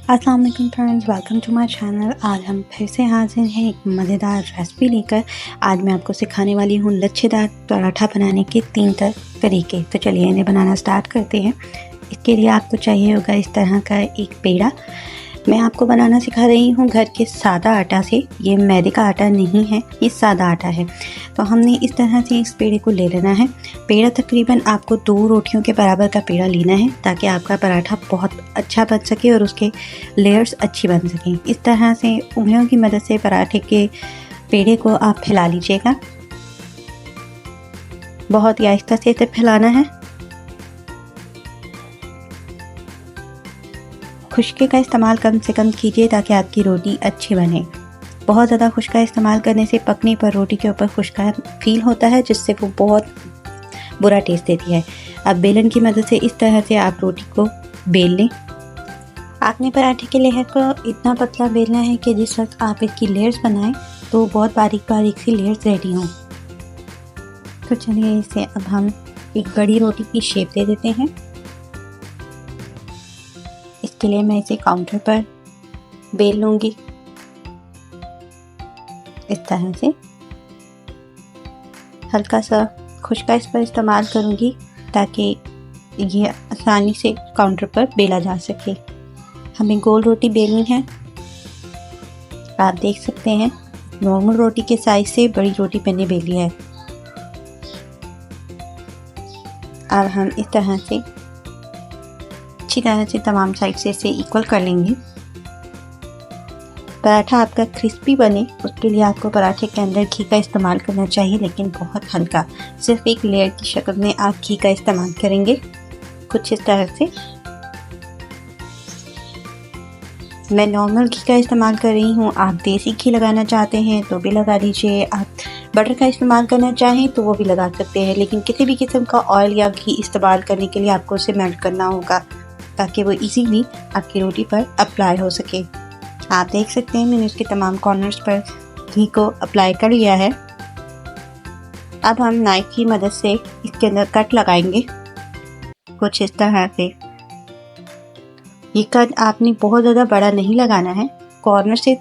अस्सलाम वालेकुम friends, welcome to my channel. आज हम फिर से हाजिर हैं एक मज़ेदार रेसिपी लेकर। आज मैं आपको सिखाने वाली हूँ लच्छेदार पराठा बनाने के 3 तरीके। तो चलिए इन्हें बनाना स्टार्ट करते हैं। इसके लिए आपको चाहिए होगा इस तरह का एक पेड़ा। मैं आपको बनाना सिखा रही हूँ घर के सादा आटा से। ये मैदे का आटा नहीं है, ये सादा आटा है। तो हमने इस तरह से इस पेड़े को ले लेना है। पेड़ा तकरीबन आपको 2 रोटियों के बराबर का पेड़ा लेना है ताकि आपका पराठा बहुत अच्छा बन सके और उसके लेयर्स अच्छी बन सकें। इस तरह से उंगलियों की मदद से पराठे के पेड़े को आप फैला लीजिएगा। बहुत ही आहिस्ता से इसे फैलाना है। खुशके का इस्तेमाल कम से कम कीजिए ताकि आपकी रोटी अच्छी बने। बहुत ज़्यादा खुशका इस्तेमाल करने से पकने पर रोटी के ऊपर खुशका फील होता है, जिससे वो बहुत बुरा टेस्ट देती है। अब बेलन की मदद से इस तरह से आप रोटी को बेल लें। आपने पराठे के लेयर को इतना पतला बेलना है कि जिस वक्त आप इसकी लेयर्स बनाएं तो बहुत बारीक बारीक सी लेयर्स रेडी हों। तो चलिए इसे अब हम एक बड़ी रोटी की शेप दे देते हैं। इसके लिए मैं इसे काउंटर पर बेल लूँगी इस तरह से। हल्का सा खुशका इस पर इस्तेमाल करूँगी ताकि ये आसानी से काउंटर पर बेला जा सके। हमें गोल रोटी बेलनी है। आप देख सकते हैं नॉर्मल रोटी के साइज से बड़ी रोटी मैंने बेली है। अब हम इस तरह से अच्छी तरह से तमाम साइड से इसे इक्वल कर लेंगे। पराठा आपका क्रिस्पी बने उसके लिए आपको पराठे के अंदर घी का इस्तेमाल करना चाहिए, लेकिन बहुत हल्का। सिर्फ एक लेयर की शक्ल में आप घी का इस्तेमाल करेंगे, कुछ इस तरह से। मैं नॉर्मल घी का इस्तेमाल कर रही हूँ। आप देसी घी लगाना चाहते हैं तो भी लगा लीजिए। आप बटर का इस्तेमाल करना चाहें तो वो भी लगा सकते हैं, लेकिन किसी भी किस्म का ऑयल या घी इस्तेमाल करने के लिए आपको उसे मेल्ट करना होगा ताकि वो इजीली आपकी रोटी पर अप्लाई हो सके। आप देख सकते हैं मैंने उसके तमाम कॉर्नर्स पर घी को अप्लाई कर लिया है। अब हम नाइफ की मदद से इसके अंदर कट लगाएंगे, कुछ इस तरह से। ये कट आपने बहुत ज़्यादा बड़ा नहीं लगाना है, कॉर्नर से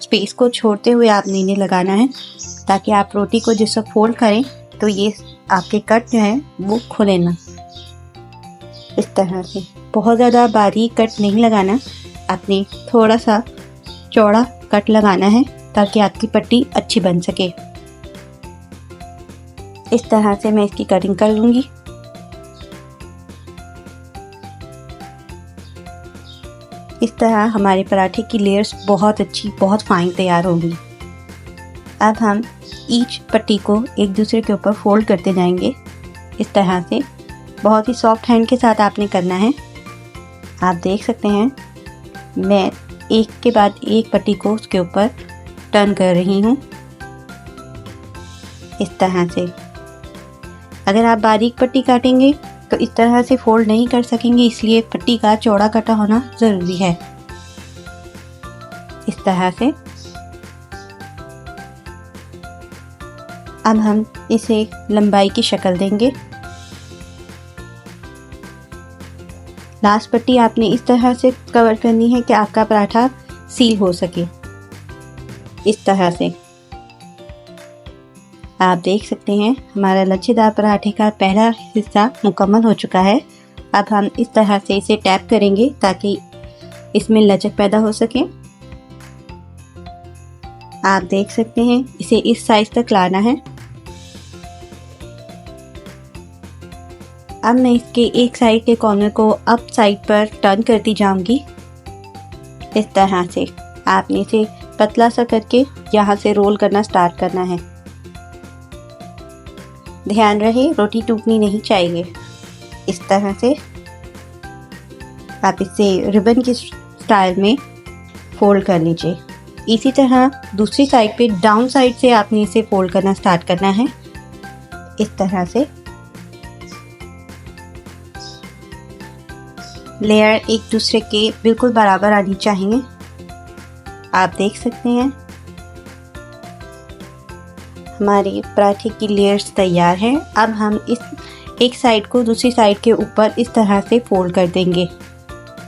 स्पेस को छोड़ते हुए आपने इन्हें लगाना है ताकि आप रोटी को जिस वक्त फोल्ड करें तो ये आपके कट जो हैं वो खुले ना। इस तरह से बहुत ज़्यादा बारीक कट नहीं लगाना, आपने थोड़ा सा चौड़ा कट लगाना है ताकि आपकी पट्टी अच्छी बन सके। इस तरह से मैं इसकी कटिंग कर लूँगी। इस तरह हमारे पराठे की लेयर्स बहुत अच्छी, बहुत फाइन तैयार होंगी। अब हम ईच पट्टी को एक दूसरे के ऊपर फोल्ड करते जाएंगे इस तरह से। बहुत ही सॉफ्ट हैंड के साथ आपने करना है। आप देख सकते हैं मैं एक के बाद एक पट्टी को उसके ऊपर टर्न कर रही हूँ इस तरह से। अगर आप बारीक पट्टी काटेंगे तो इस तरह से फोल्ड नहीं कर सकेंगे, इसलिए पट्टी का चौड़ा कटा होना ज़रूरी है। इस तरह से अब हम इसे लंबाई की शक्ल देंगे। लास्ट पट्टी आपने इस तरह से कवर करनी है कि आपका पराठा सील हो सके। इस तरह से आप देख सकते हैं हमारा लच्छेदार पराठे का पहला हिस्सा मुकम्मल हो चुका है। अब हम इस तरह से इसे टैप करेंगे ताकि इसमें लचक पैदा हो सके। आप देख सकते हैं इसे इस साइज तक लाना है। अब मैं इसके एक साइड के कॉर्नर को अप साइड पर टर्न करती जाऊंगी इस तरह से। आपने इसे पतला सा करके यहाँ से रोल करना स्टार्ट करना है। ध्यान रहे रोटी टूटनी नहीं चाहिए। इस तरह से आप इसे रिबन की स्टाइल में फोल्ड कर लीजिए। इसी तरह दूसरी साइड पे डाउन साइड से आपने इसे फोल्ड करना स्टार्ट करना है इस तरह से। लेयर एक दूसरे के बिल्कुल बराबर आनी चाहिए। आप देख सकते हैं हमारे पराठे की लेयर्स तैयार हैं। अब हम इस एक साइड को दूसरी साइड के ऊपर इस तरह से फोल्ड कर देंगे।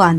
1۔